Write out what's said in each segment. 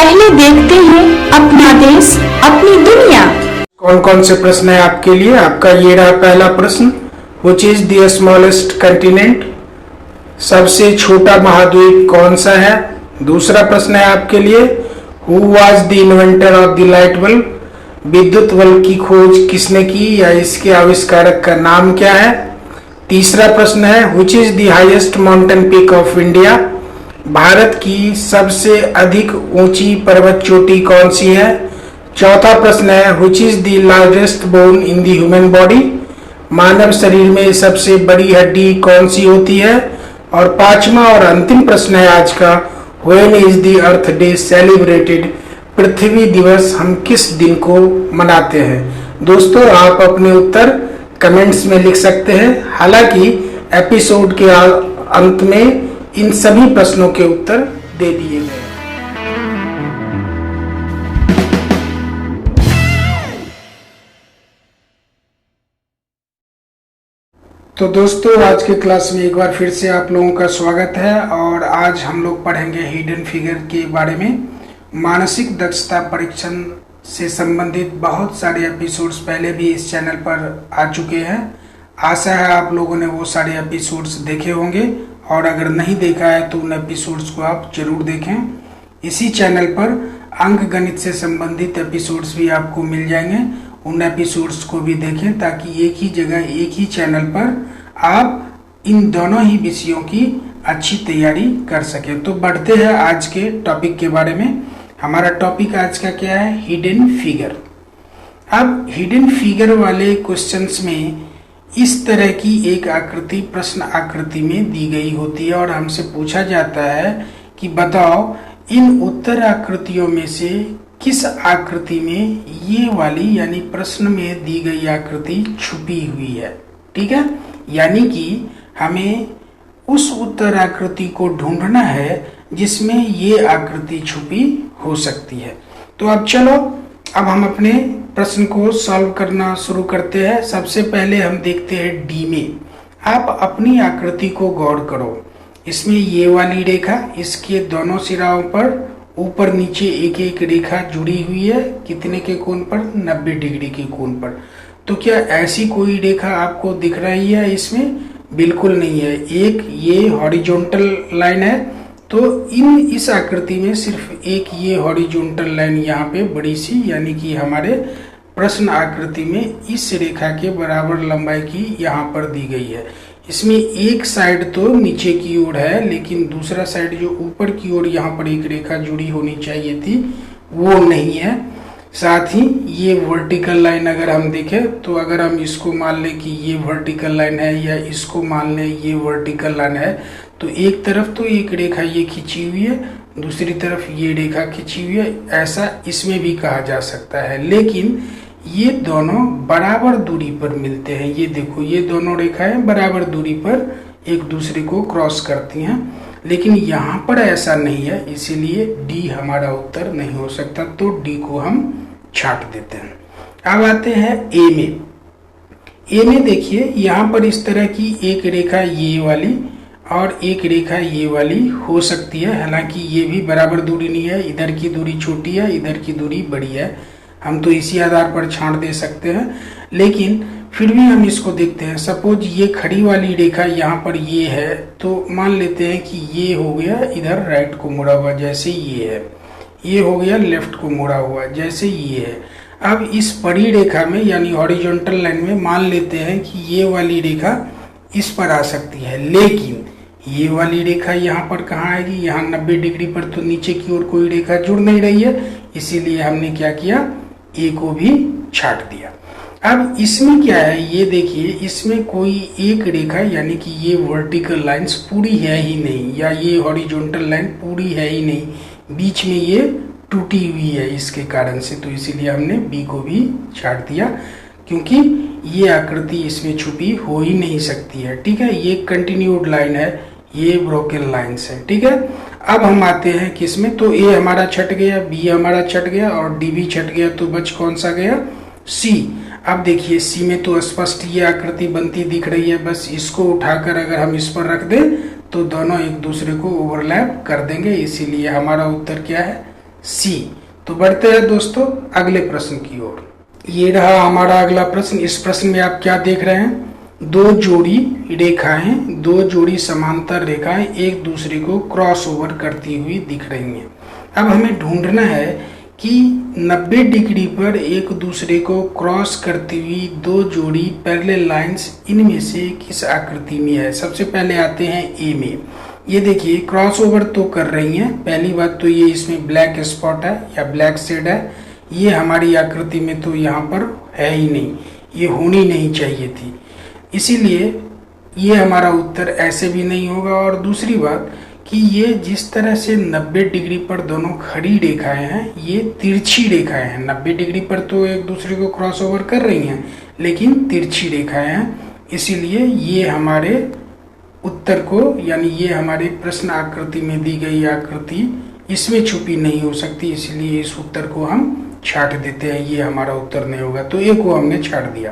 पहले देखते हैं अपना देश अपनी दुनिया। कौन कौन से प्रश्न है आपके लिए। आपका ये रहा पहला प्रश्न, विच इज द स्मॉलेस्ट कंटिनेंट, सबसे छोटा महाद्वीप कौन सा है। दूसरा प्रश्न है आपके लिए, who was the inventor of the light bulb, विद्युत बल्ब की खोज किसने की या इसके आविष्कारक का नाम क्या है। तीसरा प्रश्न है, which is the highest mountain peak of India, Bharat की सबसे अधिक ऊंची पर्वत चोटी कौन सी है। चौथा प्रश्न है, which is the largest bone in the human body, मानव शरीर में सबसे बड़ी हड्डी कौन सी होती है। और पांचवा और अंतिम प्रश्न है आज का, when is the earth day celebrated, पृथ्वी दिवस हम किस दिन को मनाते हैं। दोस्तों आप अपने उत्तर कमेंट्स में लिख सकते हैं। हालांकि एपिसोड के अंत में इन सभी प्रश्नों के उत्तर दे दिए गए। तो दोस्तों आज के क्लास में एक बार फिर से आप लोगों का स्वागत है और आज हम लोग पढ़ेंगे हिडन फिगर के बारे में। मानसिक दक्षता परीक्षण से संबंधित बहुत सारे एपिसोड्स पहले भी इस चैनल पर आ चुके हैं। आशा है आप लोगों ने वो सारे एपिसोड्स देखे होंगे और अगर नहीं देखा है तो उन एपिसोड्स को आप जरूर देखें। इसी चैनल पर अंक गणित से संबंधित एपिसोड्स भी आपको मिल जाएंगे, उन एपिसोड्स को भी देखें ताकि एक ही जगह एक ही चैनल पर आप इन दोनों ही विषयों की अच्छी तैयारी कर सकें। तो बढ़ते हैं आज के टॉपिक के बारे में। हमारा टॉपिक आज का क्या है, हिडन फिगर। अब हिडन फिगर वाले क्वेश्चंस में इस तरह की एक आकृति प्रश्न आकृति में दी गई होती है और हमसे पूछा जाता है कि बताओ इन उत्तर आकृतियों में से किस आकृति में ये वाली यानी प्रश्न में दी गई आकृति छुपी हुई है। ठीक है, यानी कि हमें उस उत्तर आकृति को ढूंढना है जिसमें ये आकृति छुपी हो सकती है। तो अब चलो अब हम अपने प्रश्न को सॉल्व करना शुरू करते हैं। सबसे पहले हम देखते हैं डी में। आप अपनी आकृति को गौर करो। इसमें ये वाली रेखा, इसके दोनों सिराओं पर ऊपर नीचे एक एक रेखा जुड़ी हुई है, कितने के कोण पर, 90 डिग्री के कोण पर। तो क्या ऐसी कोई रेखा आपको दिख रही है इसमें? बिल्कुल नहीं है। एक ये हॉरिजॉन्टल लाइन है, तो इस आकृति में सिर्फ एक ये हॉरिजॉन्टल लाइन यहाँ पे बड़ी सी यानी कि हमारे प्रश्न आकृति में इस रेखा के बराबर लंबाई की यहाँ पर दी गई है। इसमें एक साइड तो नीचे की ओर है लेकिन दूसरा साइड जो ऊपर की ओर यहाँ पर एक रेखा जुड़ी होनी चाहिए थी वो नहीं है। साथ ही ये वर्टिकल लाइन अगर हम देखें तो अगर हम इसको मान लें कि ये वर्टिकल लाइन है या इसको मान लें ये वर्टिकल लाइन है, तो एक तरफ तो एक रेखा ये खींची हुई है, दूसरी तरफ ये रेखा खींची हुई है, ऐसा इसमें भी कहा जा सकता है। लेकिन ये दोनों बराबर दूरी पर मिलते हैं। ये देखो ये दोनों रेखाएं बराबर दूरी पर एक दूसरे को क्रॉस करती हैं, लेकिन यहाँ पर ऐसा नहीं है, इसीलिए डी हमारा उत्तर नहीं हो सकता। तो डी को हम छांट देते हैं। अब आते हैं ए में। ए में देखिए यहाँ पर इस तरह की एक रेखा ये वाली और एक रेखा ये वाली हो सकती है। हालांकि ये भी बराबर दूरी नहीं है, इधर की दूरी छोटी है, इधर की दूरी बड़ी है। हम तो इसी आधार पर छांट दे सकते हैं, लेकिन फिर भी हम इसको देखते हैं। सपोज ये खड़ी वाली रेखा यहाँ पर ये है, तो मान लेते हैं कि ये हो गया इधर राइट को मुड़ा हुआ जैसे ये है, ये हो गया लेफ्ट को मुड़ा हुआ जैसे ये है। अब इस बड़ी रेखा में यानी हॉरिजॉन्टल लाइन में मान लेते हैं कि ये वाली रेखा इस पर आ सकती है, लेकिन ये वाली रेखा यहाँ पर कहाँ आएगी, यहाँ 90 डिग्री पर तो नीचे की ओर कोई रेखा जुड़ नहीं रही है, इसीलिए हमने क्या किया, ए को भी छाट दिया। अब इसमें क्या है, ये देखिए इसमें कोई एक रेखा यानी कि ये वर्टिकल लाइंस पूरी है ही नहीं या ये हॉरिजॉन्टल लाइन पूरी है ही नहीं, बीच में ये टूटी हुई है इसके कारण से, तो इसीलिए हमने बी को भी छाट दिया क्योंकि ये आकृति इसमें छुपी हो ही नहीं सकती है। ठीक है, ये कंटिन्यूड लाइन है, ये ब्रोकन लाइंस है। ठीक है, अब हम आते हैं किसमें, तो ए हमारा छट गया, बी हमारा छट गया और डी भी छट गया, तो बच कौन सा गया, सी। अब देखिए सी में तो स्पष्ट ये आकृति बनती दिख रही है, बस इसको उठाकर अगर हम इस पर रख दें तो दोनों एक दूसरे को ओवरलैप कर देंगे, इसीलिए हमारा उत्तर क्या है, सी। तो बढ़ते हैं दोस्तों अगले प्रश्न की ओर। ये रहा हमारा अगला प्रश्न। इस प्रश्न में आप क्या देख रहे हैं, दो जोड़ी रेखाएं, दो जोड़ी समांतर रेखाएं एक दूसरे को क्रॉस ओवर करती हुई दिख रही हैं। अब हमें ढूंढना है कि 90 डिग्री पर एक दूसरे को क्रॉस करती हुई दो जोड़ी पैरेलल लाइंस इनमें से किस आकृति में है। सबसे पहले आते हैं ए में। ये देखिए क्रॉस ओवर तो कर रही हैं। पहली बात तो ये इसमें ब्लैक स्पॉट है या ब्लैक शेड है, ये हमारी आकृति में तो यहाँ पर है ही नहीं, ये होनी नहीं चाहिए थी, इसीलिए ये हमारा उत्तर ऐसे भी नहीं होगा। और दूसरी बात कि ये जिस तरह से 90 डिग्री पर दोनों खड़ी रेखाएं हैं, ये तिरछी रेखाएं हैं। 90 डिग्री पर तो एक दूसरे को क्रॉस ओवर कर रही हैं, लेकिन तिरछी रेखाएं हैं, इसीलिए ये हमारे उत्तर को, यानी ये हमारे प्रश्न आकृति में दी गई आकृति इसमें छुपी नहीं हो सकती, इसलिए इस उत्तर को हम छाट देते हैं, ये हमारा उत्तर नहीं होगा। तो ए को हमने छाट दिया।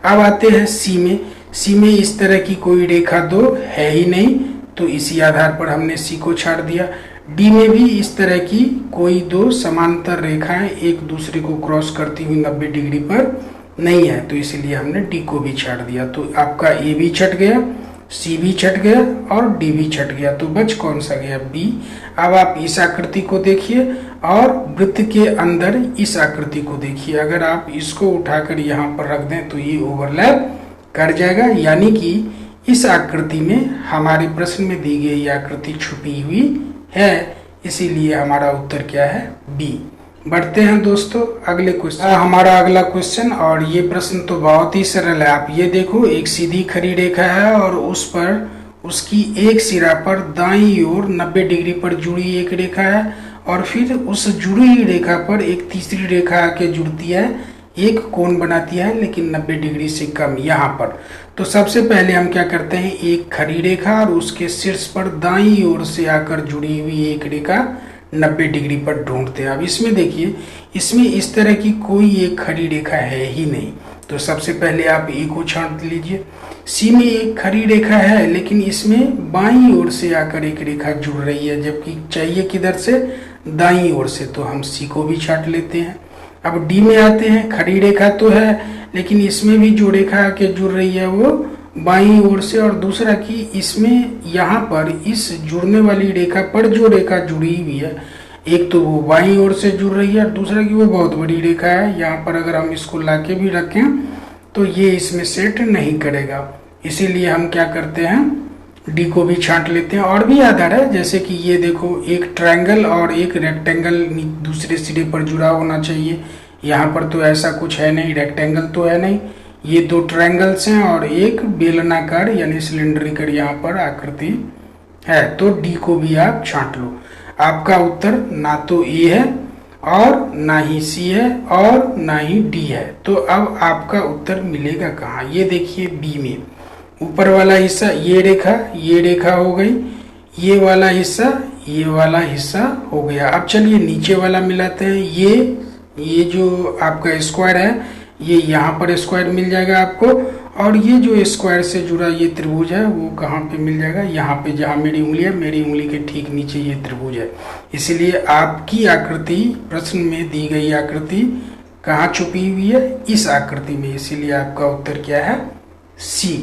अब आते हैं सी में। सी में इस तरह की कोई रेखा दो है ही नहीं, तो इसी आधार पर हमने सी को छाट दिया। डी में भी इस तरह की कोई दो समांतर रेखाएं एक दूसरे को क्रॉस करती हुई 90 डिग्री पर नहीं है, तो इसलिए हमने डी को भी छाट दिया। तो आपका ए भी छट गया, सी भी छट गया और डी भी छट गया। तो बच कौन सा गया, बी। अब आप इस आकृति को देखिए और वृत्त के अंदर इस आकृति को देखिए। अगर आप इसको उठाकर यहाँ पर रख दें तो ये ओवरलैप कर जाएगा, यानी कि इस आकृति में हमारे प्रश्न में दी गई आकृति छुपी हुई है, इसीलिए हमारा उत्तर क्या है, बी। बढ़ते हैं दोस्तों अगले क्वेश्चन। हमारा अगला क्वेश्चन, और ये प्रश्न तो बहुत ही सरल है। आप ये देखो, एक सीधी खड़ी रेखा है और उस पर उसकी एक सिरा पर दाईं ओर 90 डिग्री पर जुड़ी एक रेखा है, और फिर उस जुड़ी हुई रेखा पर एक तीसरी रेखा आके जुड़ती है, एक कोण बनाती है लेकिन 90 डिग्री से कम यहाँ पर। तो सबसे पहले हम क्या करते हैं, एक खड़ी रेखा और उसके शीर्ष पर दाईं ओर से आकर जुड़ी हुई एक रेखा 90 डिग्री पर ढूंढते हैं। अब इसमें देखिए, इसमें इस तरह की कोई एक खड़ी रेखा है ही नहीं, तो सबसे पहले आप ए को छांट लीजिए। सी में एक खड़ी रेखा है, लेकिन इसमें बाईं ओर से आकर एक रेखा जुड़ रही है, जबकि चाहिए किधर से, दाईं ओर से, तो हम सी को भी छांट लेते हैं। अब डी में आते हैं। खड़ी रेखा तो है, लेकिन इसमें भी जो रेखा आके जुड़ रही है वो बाईं ओर से, और दूसरा कि इसमें यहाँ पर इस जुड़ने वाली रेखा पर जो रेखा जुड़ी हुई है, एक तो वो बाईं ओर से जुड़ रही है और दूसरा कि वो बहुत बड़ी रेखा है। यहाँ पर अगर हम इसको लाके भी रखें तो ये इसमें सेट नहीं करेगा, इसीलिए हम क्या करते हैं, डी को भी छांट लेते हैं। और भी आधार है, जैसे कि ये देखो, एक ट्रायंगल और एक रेक्टेंगल दूसरे सिरे पर जुड़ा होना चाहिए। यहाँ पर तो ऐसा कुछ है नहीं, रेक्टेंगल तो है नहीं, ये दो ट्रायंगल्स हैं और एक बेलनाकार यानी सिलेंडरिकल यहाँ पर आकृति है, तो डी को भी आप छांट लो। आपका उत्तर ना तो ए है और ना ही सी है और ना ही डी है, तो अब आपका उत्तर मिलेगा कहाँ, ये देखिए बी में। ऊपर वाला हिस्सा ये रेखा हो गई, ये वाला हिस्सा हो गया। अब चलिए नीचे वाला मिलाते हैं। ये जो आपका स्क्वायर है, ये यहाँ पर स्क्वायर मिल जाएगा आपको, और ये जो स्क्वायर से जुड़ा ये त्रिभुज है वो कहाँ पे मिल जाएगा, यहाँ पे, जहाँ मेरी उंगली है, मेरी उंगली के ठीक नीचे ये त्रिभुज है। इसीलिए आपकी आकृति, प्रश्न में दी गई आकृति कहाँ छुपी हुई है, इस आकृति में, इसीलिए आपका उत्तर क्या है, सी।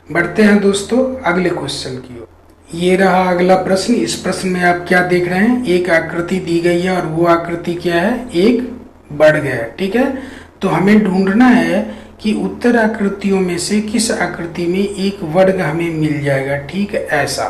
बढ़ते हैं दोस्तों अगले क्वेश्चन की ओर। ये रहा अगला प्रश्न। इस प्रश्न में आप क्या देख रहे हैं, एक आकृति दी गई है और वो आकृति क्या है, एक वर्ग है, ठीक है। तो हमें ढूंढना है कि उत्तर आकृतियों में से किस आकृति में एक वर्ग हमें मिल जाएगा, ठीक है, ऐसा।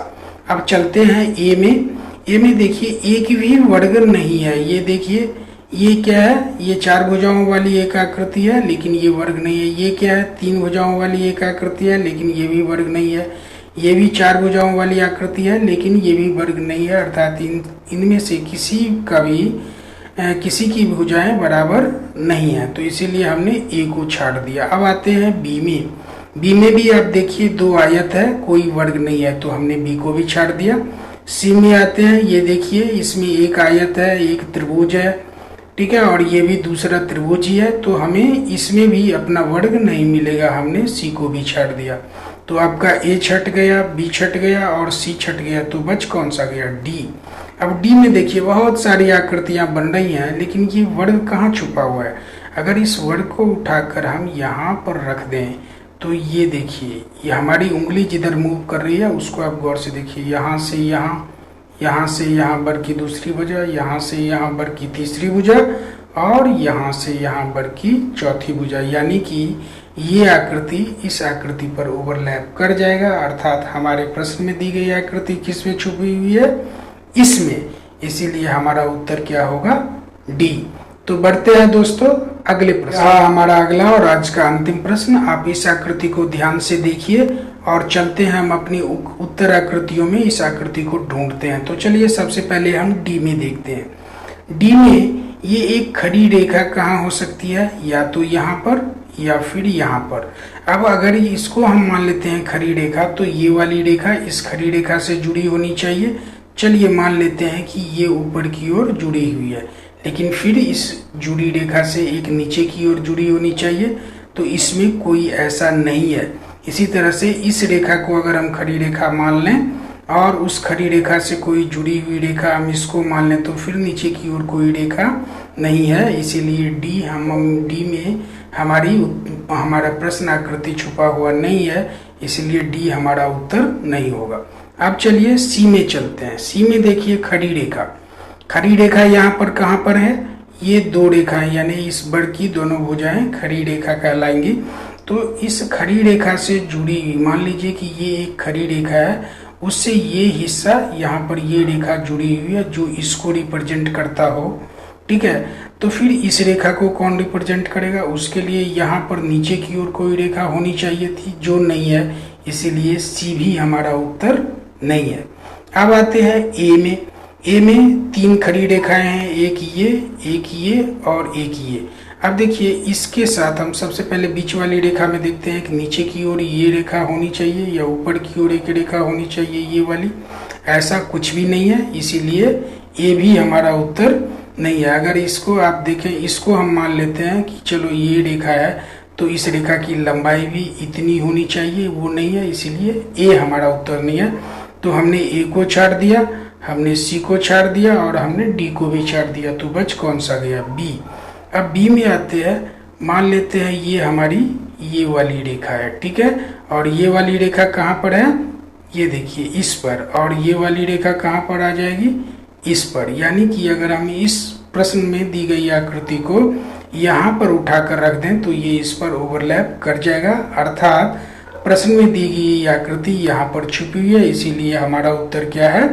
अब चलते हैं ए में। ए में देखिए एक भी वर्ग नहीं है, ये देखिए, ये क्या है, ये चार भुजाओं वाली एक आकृति है लेकिन ये वर्ग नहीं है। ये क्या है, तीन भुजाओं वाली एक आकृति है लेकिन ये भी वर्ग नहीं है। ये भी चार भुजाओं वाली आकृति है लेकिन ये भी वर्ग नहीं है, अर्थात इनमें से किसी की भुजाएं बराबर नहीं है, तो इसीलिए हमने ए को छाड़ दिया। अब आते हैं बी में। बी में भी आप देखिए दो आयत है, कोई वर्ग नहीं है, तो हमने बी को भी छाड़ दिया। सी में आते हैं। ये देखिए, इसमें एक आयत है, एक त्रिभुज है, ठीक है, और ये भी दूसरा त्रिभुज ही है, तो हमें इसमें भी अपना वर्ग नहीं मिलेगा, हमने सी को भी छाड़ दिया। तो आपका ए छट गया, बी छट गया और सी छट गया, तो बच कौन सा गया, डी। अब डी में देखिए बहुत सारी आकृतियां बन रही हैं, लेकिन ये वर्ग कहाँ छुपा हुआ है। अगर इस वर्ग को उठाकर हम यहाँ पर रख दें तो ये देखिए, ये हमारी उंगली जिधर मूव कर रही है उसको आप गौर से देखिए, यहाँ से यहाँ, यहाँ से यहाँ वर्ग की दूसरी भुजा, यहाँ से यहाँ वर्ग की तीसरी भुजा और यहाँ से यहाँ वर्ग की चौथी भुजा, यानी कि ये आकृति इस आकृति पर ओवरलैप कर जाएगा। अर्थात हमारे प्रश्न में दी गई आकृति किसमें छुपी हुई है, इसमें, इसीलिए हमारा उत्तर क्या होगा, डी। तो बढ़ते हैं दोस्तों अगले प्रश्न। हमारा अगला और आज का अंतिम प्रश्न, आप इस आकृति को ध्यान से देखिए और चलते हैं हम अपनी उत्तर आकृतियों में इस आकृति को ढूंढते हैं। तो चलिए सबसे पहले हम डी में देखते हैं। डी में ये एक खड़ी रेखा कहाँ हो सकती है, या तो यहाँ पर या फिर यहाँ पर। अब अगर इसको हम मान लेते हैं खड़ी रेखा, तो ये वाली रेखा इस खड़ी रेखा से जुड़ी होनी चाहिए। चलिए मान लेते हैं कि ये ऊपर की ओर जुड़ी हुई है, लेकिन फिर इस जुड़ी रेखा से एक नीचे की ओर जुड़ी होनी चाहिए, तो इसमें कोई ऐसा नहीं है। इसी तरह से इस रेखा को अगर हम खड़ी रेखा मान लें और उस खड़ी रेखा से कोई जुड़ी हुई रेखा हम इसको मान लें, तो फिर नीचे की ओर कोई रेखा नहीं है। इसीलिए डी, हम डी में हमारा प्रश्न आकृति छुपा हुआ नहीं है, इसलिए डी हमारा उत्तर नहीं होगा। अब चलिए सी में चलते हैं। सी में देखिए खड़ी रेखा, खड़ी रेखा यहाँ पर कहाँ पर है, ये दो रेखाएं यानी इस वर्ग की दोनों भुजाएं खड़ी रेखा कहलाएंगी। तो इस खड़ी रेखा से जुड़ी हुई, मान लीजिए कि ये एक खड़ी रेखा है, उससे ये हिस्सा यहाँ पर ये रेखा जुड़ी हुई है जो इसको रिप्रेजेंट करता हो, ठीक है। तो फिर इस रेखा को कौन रिप्रेजेंट करेगा, उसके लिए यहाँ पर नीचे की ओर कोई रेखा होनी चाहिए थी जो नहीं है, इसीलिए सी भी हमारा उत्तर नहीं है। अब आते हैं ए में। ए में तीन खड़ी रेखाएं हैं, एक ये और एक ये। अब देखिए इसके साथ हम सबसे पहले बीच वाली रेखा में देखते हैं कि नीचे की ओर ये रेखा होनी चाहिए या ऊपर की ओर एक रेखा होनी चाहिए ये वाली, ऐसा कुछ भी नहीं है, इसीलिए ए भी हमारा उत्तर नहीं है। अगर इसको आप देखें, इसको हम मान लेते हैं कि चलो ये रेखा है, तो इस रेखा की लंबाई भी इतनी होनी चाहिए, वो नहीं है, इसीलिए ए हमारा उत्तर नहीं है। तो हमने ए को छाड़ दिया, हमने सी को छाड़ दिया और हमने डी को भी छाड़ दिया, तो बच कौन सा गया, बी। अब बी में आते हैं, मान लेते हैं ये हमारी ये वाली रेखा है, ठीक है, और ये वाली रेखा कहाँ पर है, ये देखिए इस पर, और ये वाली रेखा कहाँ पर आ जाएगी, इस पर। यानी कि अगर हम इस प्रश्न में दी गई आकृति को यहाँ पर उठाकर रख दें तो ये इस पर ओवरलैप कर जाएगा, अर्थात प्रश्न में दी गई आकृति यहाँ पर छुपी हुई है, इसीलिए हमारा उत्तर क्या है,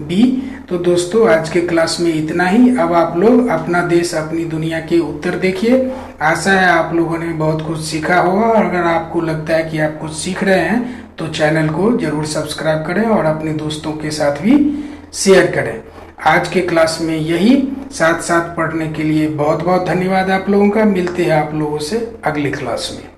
बी। तो दोस्तों आज के क्लास में इतना ही। अब आप लोग अपना देश अपनी दुनिया के उत्तर देखिए। आशा है आप लोगों ने बहुत कुछ सीखा होगा, और अगर आपको लगता है कि आप कुछ सीख रहे हैं तो चैनल को जरूर सब्सक्राइब करें और अपने दोस्तों के साथ भी शेयर करें। आज के क्लास में यही, साथ साथ पढ़ने के लिए बहुत बहुत धन्यवाद आप लोगों का। मिलते हैं आप लोगों से अगली क्लास में।